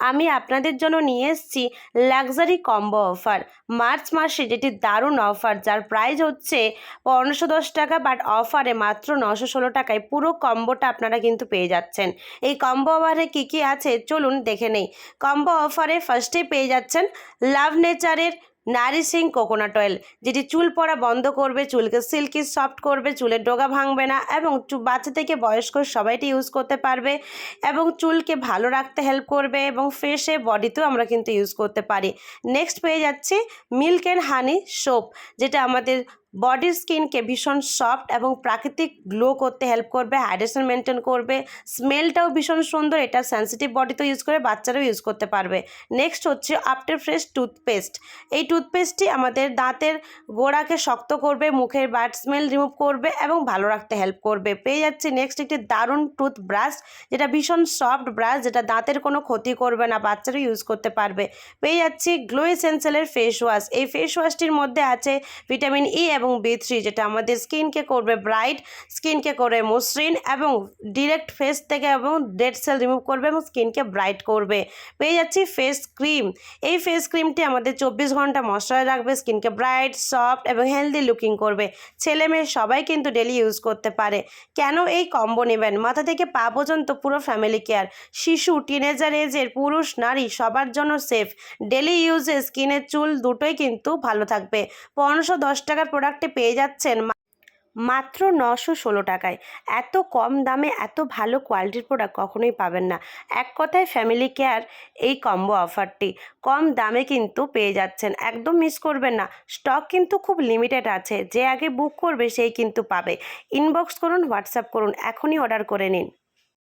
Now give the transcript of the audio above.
আমি আপনাদের জন্য নিয়ে এসেছি লাক্সারি কম্বো অফার মার্চ মাসে, যেটি দারুণ অফার, যার প্রাইস হচ্ছে 1510 টাকা, বাট অফারে মাত্র 916 টাকায় পুরো কম্বোটা আপনারা কিন্তু পেয়ে যাচ্ছেন। এই কম্বো অফারে কী কী আছে চলুন দেখে নেই। কম্বো অফারে ফার্স্টে পেয়ে যাচ্ছেন লাভ নেচারের নারিশিং কোকোনাট অয়েল, যেটি চুল পড়া বন্ধ করবে, চুলকে সিল্কি সফট করবে, চুলের ডগা ভাঙবে না এবং বাচ্চা থেকে বয়স্ক সবাইটি ইউজ করতে পারবে এবং চুলকে ভালো রাখতে হেল্প করবে এবং ফেসে বডিতেও আমরা কিন্তু ইউজ করতে পারি। নেক্সট পেয়ে যাচ্ছি মিল্ক অ্যান্ড হানি সোপ, যেটা আমাদের বডির স্কিনকে ভীষণ সফট এবং প্রাকৃতিক গ্লো করতে হেল্প করবে, হাইড্রেশন মেনটেন করবে, স্মেলটাও ভীষণ সুন্দর, এটা সেন্সিটিভ বডিতেও ইউজ করে, বাচ্চারাও ইউজ করতে পারবে। নেক্সট হচ্ছে আফটার ফ্রেশ টুথপেস্ট। এই টুথপেস্টটি আমাদের দাঁতের গোড়াকে শক্ত করবে, মুখের ব্যাড স্মেল রিমুভ করবে এবং ভালো রাখতে হেল্প করবে। পেয়ে যাচ্ছি নেক্সট একটি দারুণ টুথ ব্রাশ, যেটা ভীষণ সফট ব্রাশ, যেটা দাঁতের কোনো ক্ষতি করবে না, বাচ্চারাও ইউজ করতে পারবে। পেয়ে যাচ্ছি গ্লো এসেন্সিয়ালের ফেস ওয়াশ। এই ফেস ওয়াশটির মধ্যে আছে ভিটামিন ই এবং B3, যেটা আমাদের স্কিনকে করবে ব্রাইট, স্কিনকে করে মসৃণ এবং ডিরেক্ট ফেস থেকে এবং ডেড সেল রিমুভ করবে এবং স্কিনকে ব্রাইট করবে। পেয়ে যাচ্ছি ফেস ক্রিম। এই ফেস ক্রিমটি আমাদের 24 ঘন্টা ময়শ্চারাইজ রাখবে, স্কিনকে ব্রাইট, সফট এবং হেলদি লুকিং করবে। ছেলে মেয়ে সবাই কিন্তু ডেলি ইউজ করতে পারে। কেন এই কম্বো নেবেন? মাথা থেকে পা পর্যন্ত পুরো ফ্যামিলি কেয়ার, শিশু, টিনেজার এজের, পুরুষ, নারী সবার জন্য সেফ। ডেলি ইউজে স্কিনের চুল দুটোই কিন্তু ভালো থাকবে। 1510 টাকার প্রোডাক্টে পেয়ে যাচ্ছেন মাত্র 916 টাকায়। এত কম দামে এত ভালো কোয়ালিটির প্রোডাক্ট কখনোই পাবেন না। এক কথায় ফ্যামিলি কেয়ার এই কম্বো অফারটি কম দামে কিন্তু পেয়ে যাচ্ছেন, একদম মিস করবেন না। স্টক কিন্তু খুব লিমিটেড আছে, যে আগে বুক করবে সেই কিন্তু পাবে। ইনবক্স করুন, হোয়াটসঅ্যাপ করুন, এখনই অর্ডার করে নিন।